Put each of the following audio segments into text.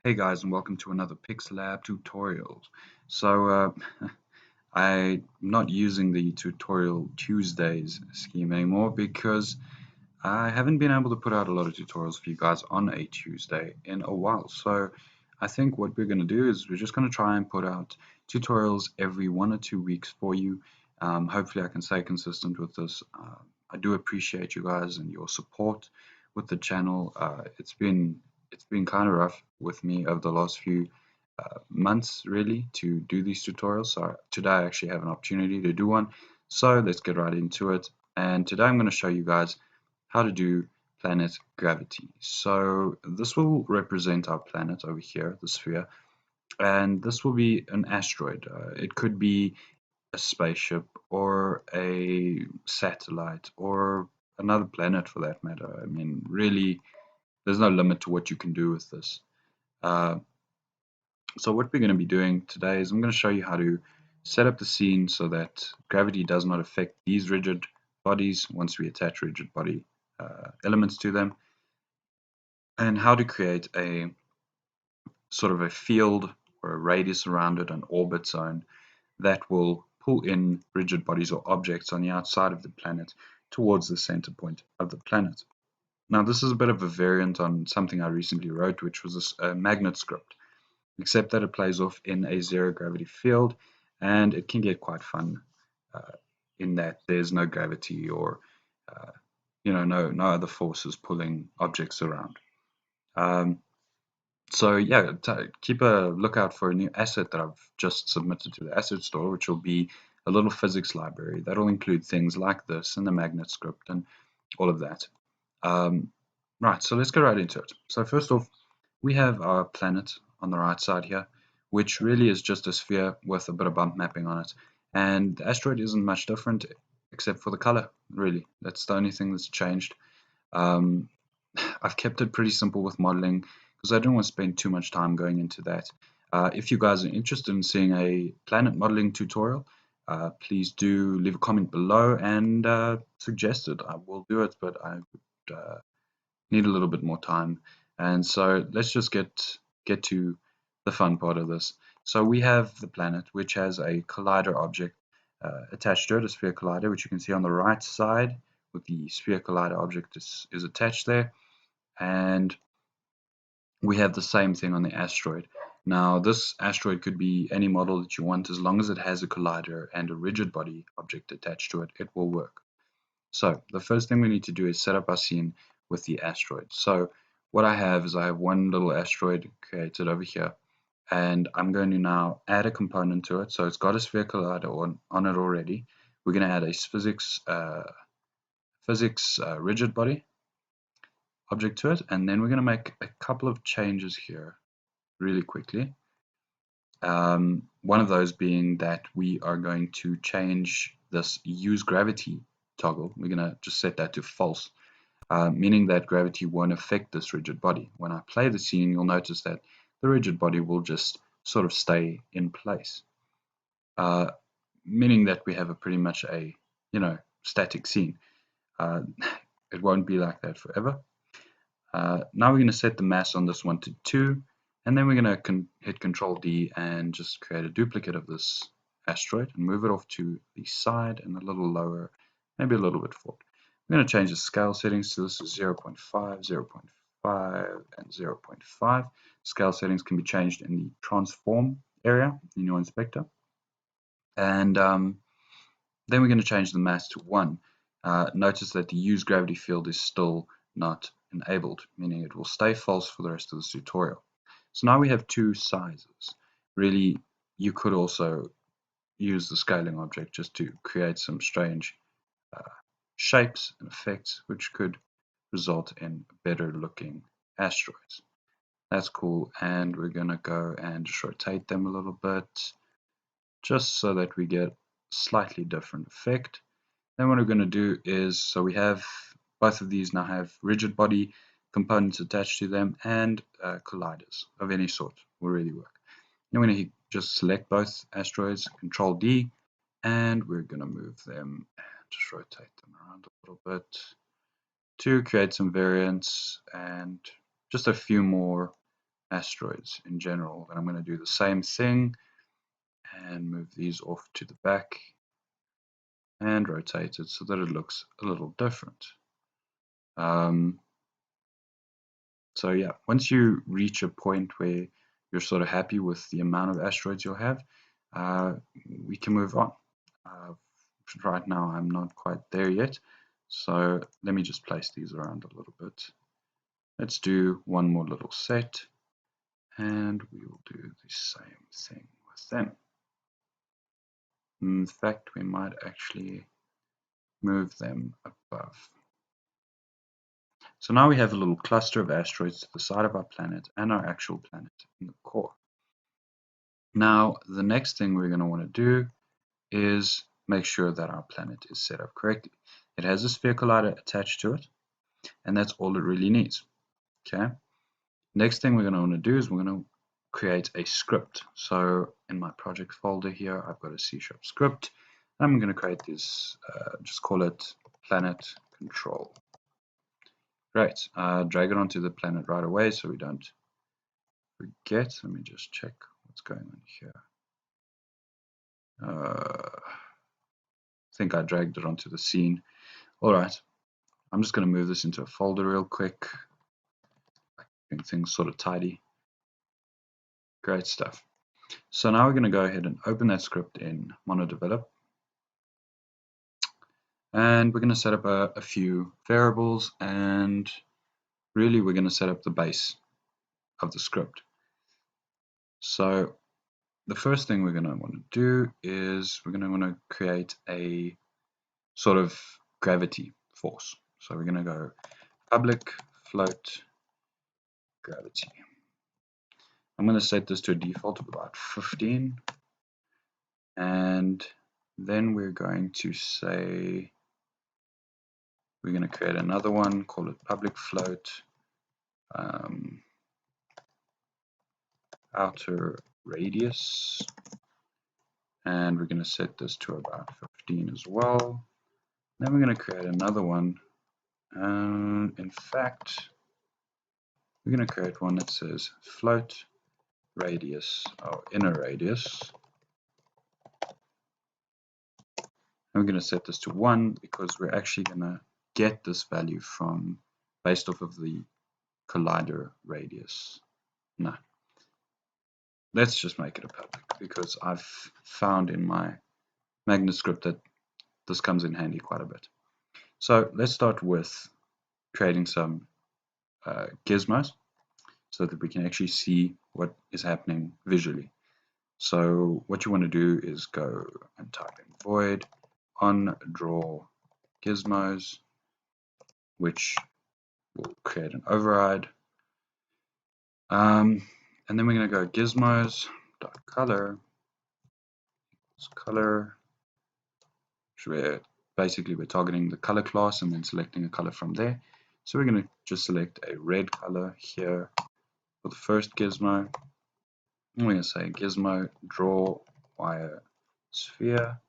Hey guys, and welcome to another PixLab tutorial. So I'm not using the tutorial Tuesdays scheme anymore because I haven't been able to put out a lot of tutorials for you guys on a Tuesday in a while. So I think what we're going to do is we're just going to try and put out tutorials every 1 or 2 weeks for you. Hopefully I can stay consistent with this. I do appreciate you guys and your support with the channel. It's been kind of rough with me over the last few months really to do these tutorials. So today I actually have an opportunity to do one. So let's get right into it. And today I'm going to show you guys how to do planet gravity. So this will represent our planet over here, the sphere, and this will be an asteroid. It could be a spaceship or a satellite or another planet for that matter. I mean, really, there's no limit to what you can do with this. Uh, so what we're going to be doing today is I'm going to show you how to set up the scene so that gravity does not affect these rigid bodies once we attach rigid body elements to them, and how to create a sort of a field or a radius around it, an orbit zone that will pull in rigid bodies or objects on the outside of the planet towards the center point of the planet. Now this is a bit of a variant on something I recently wrote, which was a magnet script, except that it plays off in a zero gravity field, and it can get quite fun uh, in that there's no gravity or uh, no other forces pulling objects around. Um, so yeah, keep a lookout for a new asset that I've just submitted to the asset store, which will be a little physics library that'll include things like this and the magnet script and all of that. Um, right, so let's get right into it. So first off, we have our planet on the right side here, which really is just a sphere with a bit of bump mapping on it. And the asteroid isn't much different except for the color, really. That's the only thing that's changed. Um, I've kept it pretty simple with modeling because I don't want to spend too much time going into that. If you guys are interested in seeing a planet modeling tutorial, please do leave a comment below and suggest it. I will do it, but I would need a little bit more time. And so let's just get to the fun part of this. So we have the planet, which has a collider object attached to it, a sphere collider, which you can see on the right side with the sphere collider object is attached there. And we have the same thing on the asteroid. Now, this asteroid could be any model that you want as long as it has a collider and a rigid body object attached to it, it will work. So the first thing we need to do is set up our scene with the asteroid. So what I have is I have one little asteroid created over here, and I'm going to now add a component to it. So it's got a sphere collider on it already. We're going to add a physics rigid body object to it, and then we're going to make a couple of changes here really quickly. One of those being that we are going to change this use gravity toggle. We're going to just set that to false, meaning that gravity won't affect this rigid body. When I play the scene, you'll notice that the rigid body will just sort of stay in place, uh, meaning that we have a pretty much a static scene. Uh, it won't be like that forever. Now we're going to set the mass on this one to 2, and then we're going to hit Control D and just create a duplicate of this asteroid and move it off to the side and a little lower, maybe a little bit forward. I'm going to change the scale settings to this 0.5, 0.5, and 0.5. Scale settings can be changed in the transform area in your inspector. And then we're going to change the mass to 1. Notice that the use gravity field is still not enabled, meaning it will stay false for the rest of this tutorial. So now we have 2 sizes. Really, you could also use the scaling object just to create some strange shapes and effects, which could result in better looking asteroids. That's cool, and we're going to go and just rotate them a little bit, just so that we get slightly different effect. Then what we're going to do is, so we have both of these now have rigid body components attached to them, and colliders of any sort will really work. Then we're going to just select both asteroids, Control D, and we're going to move them and just rotate them around a little bit to create some variants and just a few more asteroids in general. And I'm going to do the same thing and move these off to the back and rotate it so that it looks a little different. So yeah, once you reach a point where you're sort of happy with the amount of asteroids you'll have, we can move on. Right now I'm not quite there yet, so let me just place these around a little bit. Let's do one more little set, and we will do the same thing with them. In fact, we might actually move them above. So now we have a little cluster of asteroids to the side of our planet and our actual planet in the core. Now, the next thing we're going to want to do is make sure that our planet is set up correctly. It has a sphere collider attached to it, and that's all it really needs. Okay. Next thing we're going to want to do is we're going to create a script. So in my project folder here, I've got a C# script. I'm going to create this, just call it planet control. Great. Drag it onto the planet right away so we don't forget. Let me just check what's going on here. I think I dragged it onto the scene. All right. I'm just going to move this into a folder real quick. Keeping things sort of tidy. Great stuff. So now we're going to go ahead and open that script in MonoDevelop. And we're going to set up a few variables, and really we're going to set up the base of the script. So the first thing we're going to want to do is we're going to want to create a sort of gravity force. So we're going to go public float gravity. I'm going to set this to a default of about 15, and then we're going to say we're going to create another one, call it public float outer radius, and we're going to set this to about 15 as well. Then we're going to create another one. In fact, we're going to create one that says float radius, or inner radius. And we're going to set this to 1 because we're actually going to get this value from based off of the collider radius. No. Let's just make it a public because I've found in my magnet script that this comes in handy quite a bit. So let's start with creating some gizmos so that we can actually see what is happening visually. So what you want to do is go and type in void on draw gizmos, which will create an override. And then we're going to go gizmos.color color, where basically we're targeting the color class and then selecting a color from there. So we're going to just select a red color here for the first gizmo. And we're going to say gizmo draw wire sphere.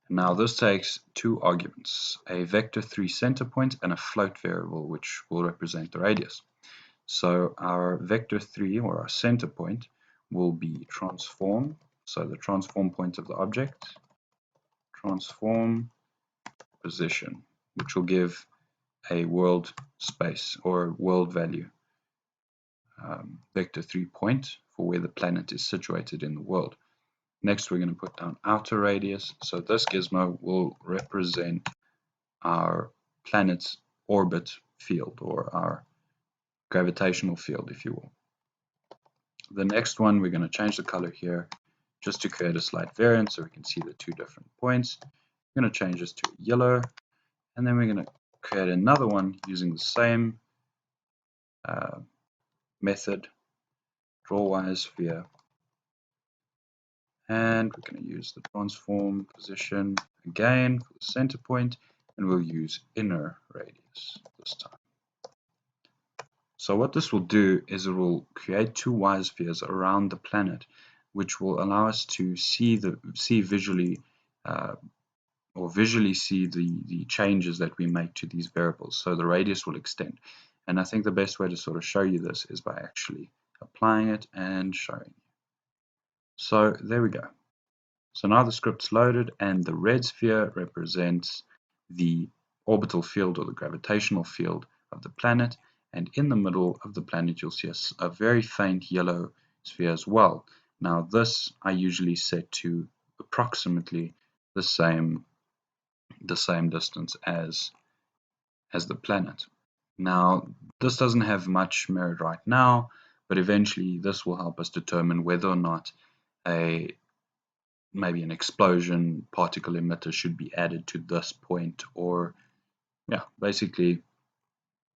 Now this takes two arguments, a vector3 center point and a float variable, which will represent the radius. So our vector3, or our center point, will be transform. So the transform point of the object, transform position, which will give a world space or world value, vector3 point for where the planet is situated in the world. Next, we're going to put down outer radius. So this gizmo will represent our planet's orbit field, or our gravitational field, if you will. The next one, we're going to change the color here just to create a slight variance so we can see the two different points. We're going to change this to yellow, and then we're going to create another one using the same method, draw wire sphere, and we're going to use the transform position again for the center point, and we'll use inner radius this time. So what this will do is it will create two wire spheres around the planet, which will allow us to see visually see the changes that we make to these variables. So the radius will extend. And I think the best way to sort of show you this is by actually applying it and showing. So there we go. So now the script's loaded, and the red sphere represents the orbital field or the gravitational field of the planet, and in the middle of the planet you'll see a very faint yellow sphere as well. Now this I usually set to approximately the same distance as the planet. Now this doesn't have much merit right now, but eventually this will help us determine whether or not maybe an explosion particle emitter should be added to this point, or yeah, basically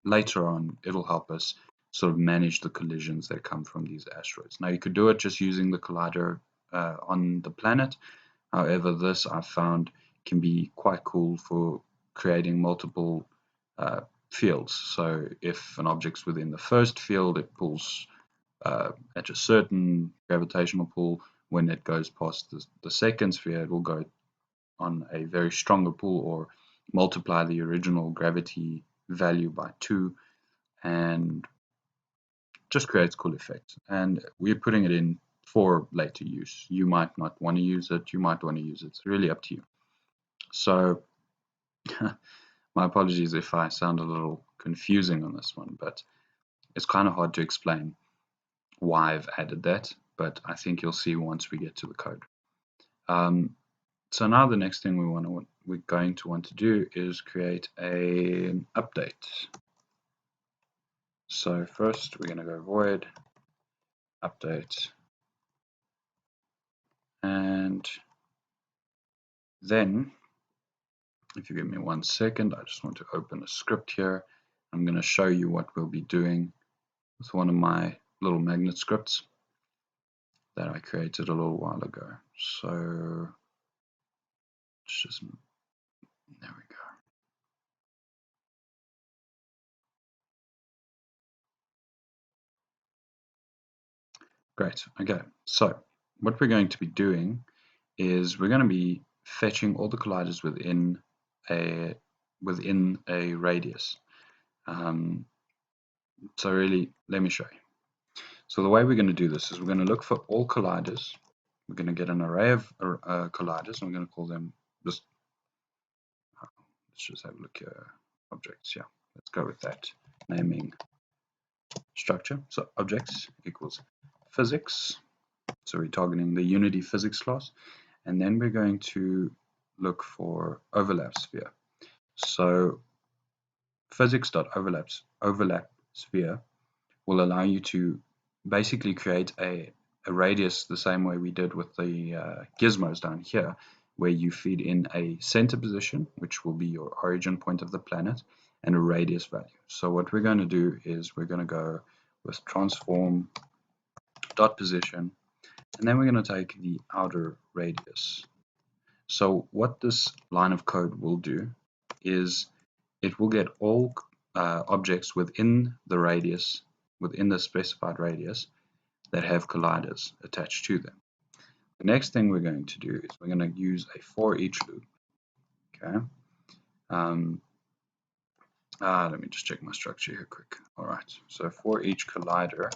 later on it'll help us sort of manage the collisions that come from these asteroids. Now you could do it just using the collider on the planet. However, this I've found can be quite cool for creating multiple fields. So if an object's within the first field, it pulls at a certain gravitational pull. When it goes past the second sphere, it will go on a very stronger pull, or multiply the original gravity value by 2, and just creates cool effects. And we're putting it in for later use. You might not want to use it, you might want to use it. It's really up to you. So my apologies if I sound a little confusing on this one, but it's kind of hard to explain why I've added that, but I think you'll see once we get to the code. So now the next thing we're going to want to do is create an update. So first we're going to go void update, and then if you give me 1 second, I just want to open a script here. I'm going to show you what we'll be doing with one of my little magnet scripts that I created a little while ago. So it's just, there we go. Great. Okay, so what we're going to be doing is we're going to be fetching all the colliders within a radius. So really, let me show you. So the way we're going to do this is we're going to look for all colliders. We're going to get an array of colliders, and we're going to call them just. Let's just have a look here. Objects. Yeah, let's go with that naming structure. So objects equals physics. So we're targeting the Unity physics class, and then we're going to look for overlap sphere. So physics.overlap sphere will allow you to basically create a radius the same way we did with the gizmos down here, where you feed in a center position, which will be your origin point of the planet, and a radius value. So what we're going to do is we're going to go with transform dot position, and then we're going to take the outer radius. So what this line of code will do is it will get all objects within the radius, within the specified radius, that have colliders attached to them. The next thing we're going to do is we're going to use a for each loop. Okay. Let me just check my structure here quick. All right. So for each collider,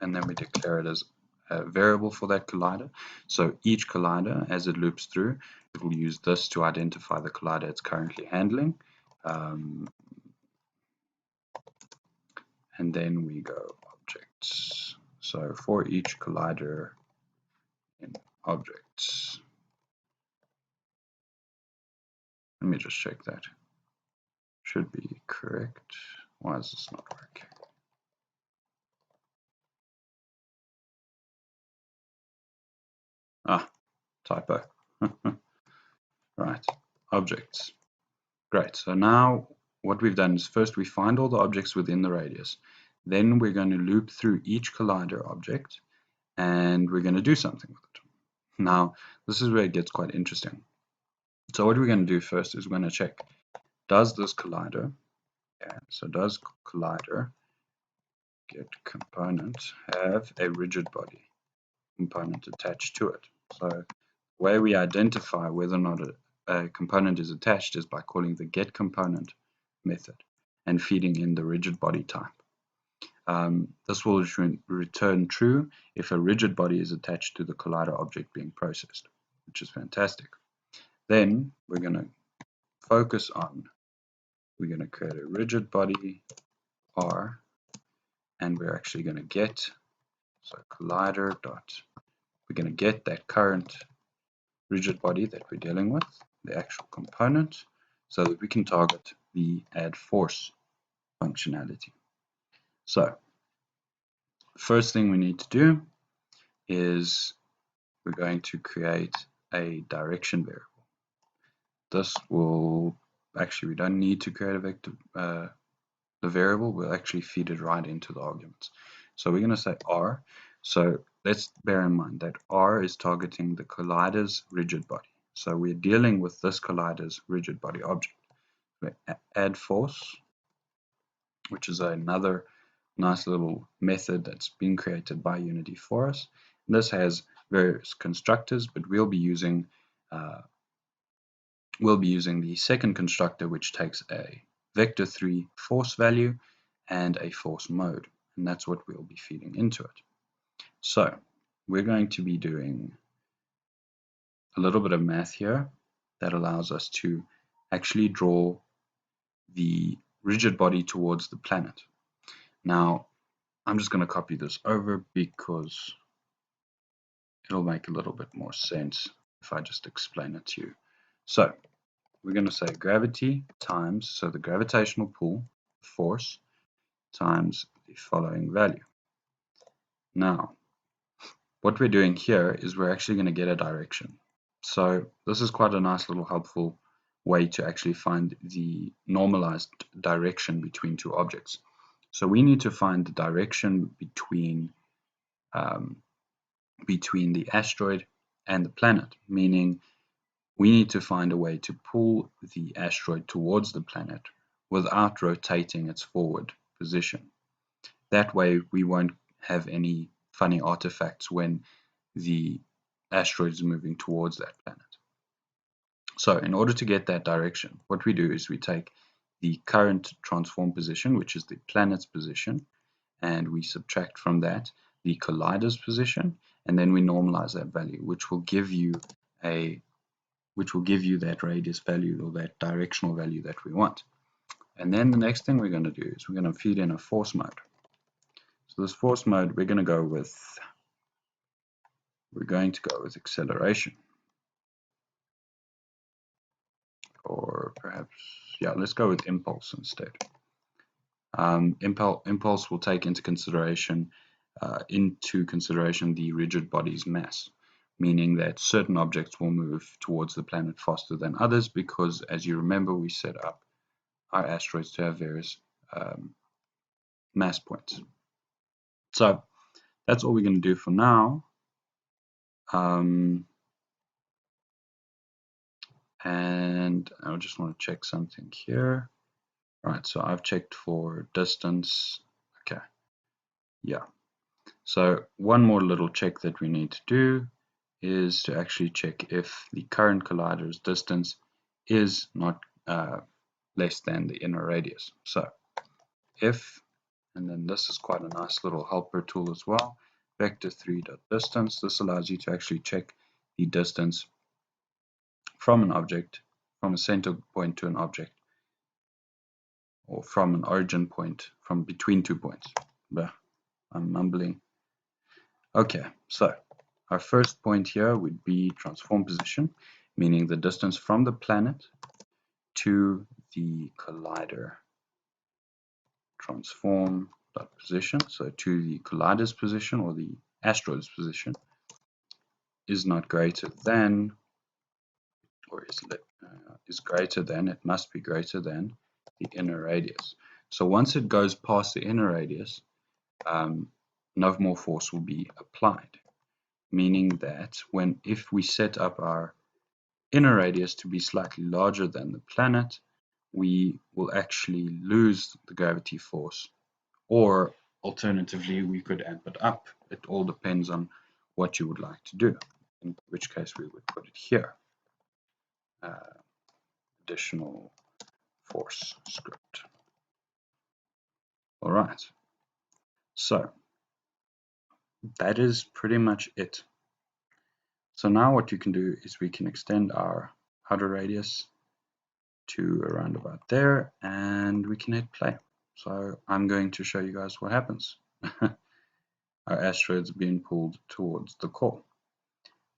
and then we declare it as a variable for that collider. So each collider, as it loops through, it will use this to identify the collider it's currently handling. And then we go objects. So for each collider in objects. Let me just check that. Should be correct. Why is this not working? Typo. Right, objects. Great, so now what we've done is first we find all the objects within the radius. Then we're going to loop through each collider object, and we're going to do something with it. Now, this is where it gets quite interesting. So what we're going to do first is we're going to check, does this collider, so does collider get component have a rigid body component attached to it? So the way we identify whether or not a component is attached is by calling the getComponent method and feeding in the rigid body type. This will return true if a rigid body is attached to the collider object being processed, which is fantastic. Then we're going to focus on, we're going to create a rigid body R, and we're actually going to get, so collider dot, we're going to get that current rigid body that we're dealing with, the actual component, so that we can target the add force functionality. So first thing we need to do is we're going to create a direction variable. This will actually, we don't need to create a vector, the variable will actually feed it right into the arguments. So we're going to say R. So let's bear in mind that R is targeting the collider's rigid body. So we're dealing with this collider's rigid body object. We add force, which is another nice little method that's been created by Unity for us. And this has various constructors, but we'll be using the second constructor, which takes a vector3 force value and a force mode, and that's what we'll be feeding into it. So we're going to be doing a little bit of math here that allows us to actually draw the rigid body towards the planet. Now I'm just going to copy this over because it'll make a little bit more sense if I just explain it to you. So we're going to say gravity times, so the gravitational pull, force, times the following value. Now, what we're doing here is we're actually going to get a direction. So this is quite a nice little helpful way to actually find the normalized direction between two objects. So we need to find the direction between the asteroid and the planet, meaning we need to find a way to pull the asteroid towards the planet without rotating its forward position. That way we won't have any funny artifacts when the asteroid is moving towards that planet. So in order to get that direction, what we do is we take the current transform position, which is the planet's position, and we subtract from that the collider's position, and then we normalize that value, which will give you that radius value or that directional value that we want. And then the next thing we're going to do is we're going to feed in a force mode. So this force mode, we're going to go with acceleration. Or perhaps, yeah, let's go with impulse instead. Impulse will take into consideration the rigid body's mass, meaning that certain objects will move towards the planet faster than others because, as you remember, we set up our asteroids to have various mass points. So that's all we're going to do for now. And I just want to check something here. Right, so I've checked for distance. Okay, yeah. So one more little check that we need to do is to actually check if the current collider's distance is not less than the inner radius. So if, and then this is quite a nice little helper tool as well, vector3.distance. This allows you to actually check the distance from an object, from a center point to an object, or from an origin point, from between 2 points. But I'm mumbling. Okay, so our first point here would be transform position, meaning the distance from the planet to the collider. Transform dot position, so to the collider's position or the asteroid's position, is not greater than, or is greater than, it must be greater than the inner radius. So once it goes past the inner radius, no more force will be applied, meaning that if we set up our inner radius to be slightly larger than the planet, we will actually lose the gravity force, or alternatively we could amp it up. It all depends on what you would like to do, in which case we would put it here. Additional force script. All right. So that is pretty much it. So now what you can do is we can extend our outer radius to around about there, and we can hit play. So I'm going to show you guys what happens. Our asteroid's being pulled towards the core.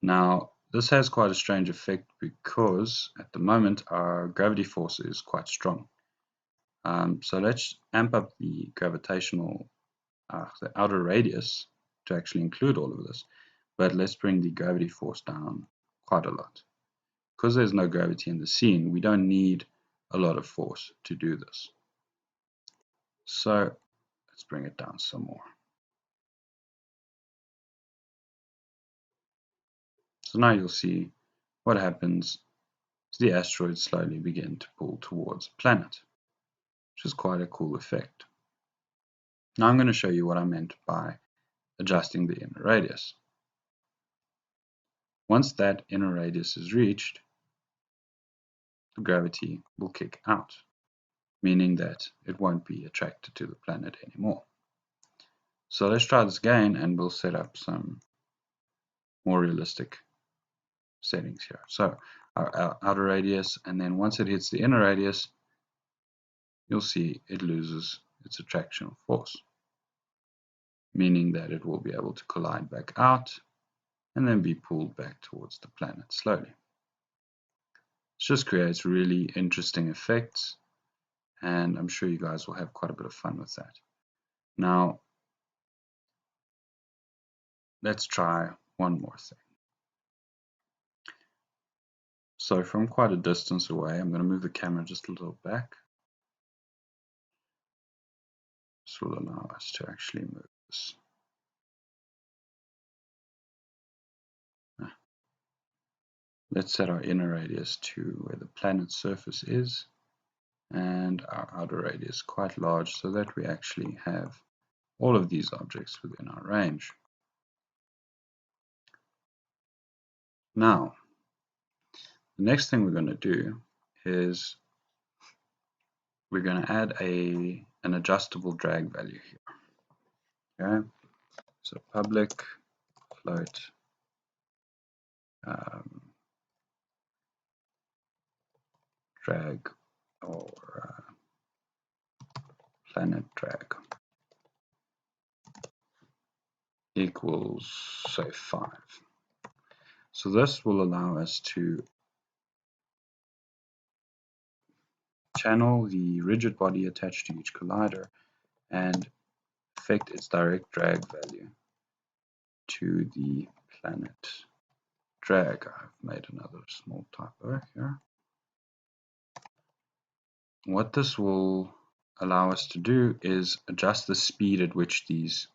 Now this has quite a strange effect because at the moment our gravity force is quite strong. So let's amp up the gravitational, the outer radius to actually include all of this, but let's bring the gravity force down quite a lot. Because there's no gravity in the scene, we don't need a lot of force to do this. So let's bring it down some more. So now you'll see what happens as the asteroids slowly begin to pull towards a planet, which is quite a cool effect. Now I'm going to show you what I meant by adjusting the inner radius. Once that inner radius is reached, the gravity will kick out, meaning that it won't be attracted to the planet anymore. So let's try this again, and we'll set up some more realistic settings here. So our outer radius, and then once it hits the inner radius, you'll see it loses its attractional force, meaning that it will be able to collide back out and then be pulled back towards the planet slowly. This just creates really interesting effects, and I'm sure you guys will have quite a bit of fun with that. Now, let's try one more thing. So from quite a distance away, I'm going to move the camera just a little back. This will allow us to actually move this. Let's set our inner radius to where the planet's surface is, and our outer radius quite large so that we actually have all of these objects within our range. Now, the next thing we're going to do is we're going to add an adjustable drag value here. Okay, so public float drag or planet drag equals, say, 5. So this will allow us to channel the rigid body attached to each collider and affect its direct drag value to the planet drag. I've made another small typo here. What this will allow us to do is adjust the speed at which these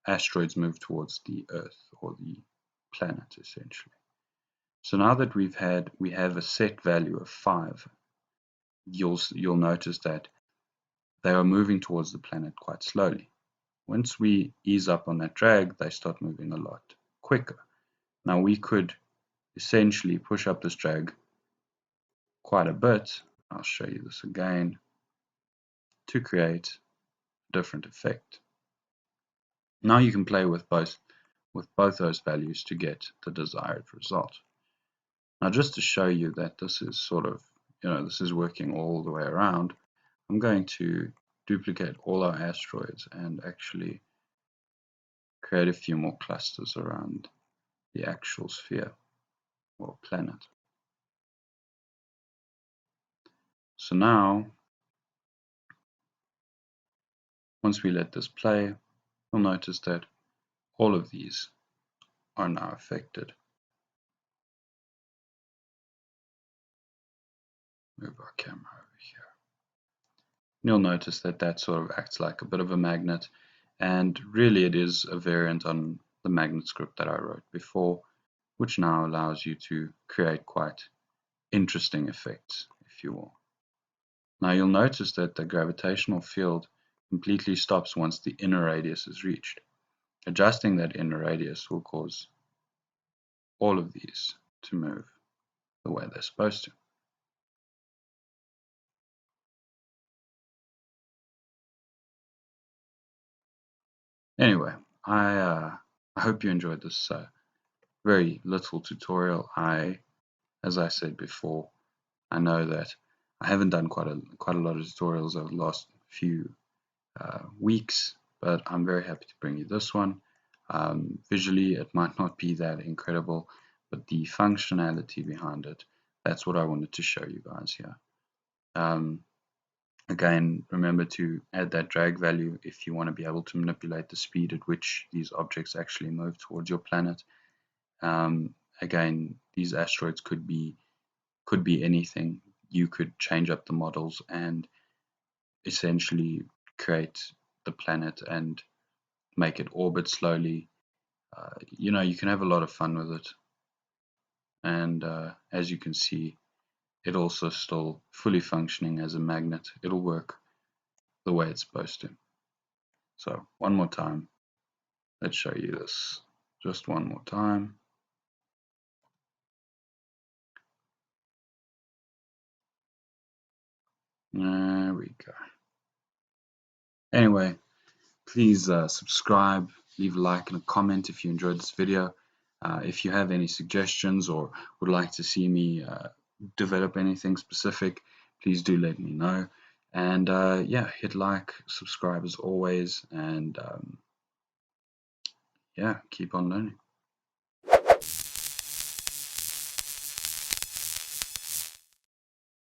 asteroids move towards the Earth or the planet, essentially. So now that we have a set value of 5, you'll notice that they are moving towards the planet quite slowly. Once we ease up on that drag, they start moving a lot quicker. Now we could essentially push up this drag quite a bit. I'll show you this again to create a different effect. Now you can play with both those values to get the desired result. Now just to show you that this is sort of, this is working all the way around, I'm going to duplicate all our asteroids and actually create a few more clusters around the actual sphere or planet. So now, once we let this play, you'll notice that all of these are now affected. Move our camera over here. You'll notice that that sort of acts like a bit of a magnet, and really it is a variant on the magnet script that I wrote before, which now allows you to create quite interesting effects, if you will. Now you'll notice that the gravitational field completely stops once the inner radius is reached. Adjusting that inner radius will cause all of these to move the way they're supposed to. Anyway, I hope you enjoyed this very little tutorial. As I said before, I know that I haven't done quite a lot of tutorials over the last few weeks, but I'm very happy to bring you this one. Visually, it might not be that incredible, but the functionality behind it, that's what I wanted to show you guys here. Again, remember to add that drag value if you want to be able to manipulate the speed at which these objects actually move towards your planet. Again, these asteroids could be anything. You could change up the models and essentially create the planet and make it orbit slowly. You know, you can have a lot of fun with it. And as you can see, it also still fully functioning as a magnet. It'll work the way it's supposed to. So one more time, let's show you this just one more time. There we go. Anyway, please subscribe, leave a like and a comment if you enjoyed this video. If you have any suggestions or would like to see me develop anything specific, please do let me know. And yeah, hit like, subscribe as always, and yeah, keep on learning.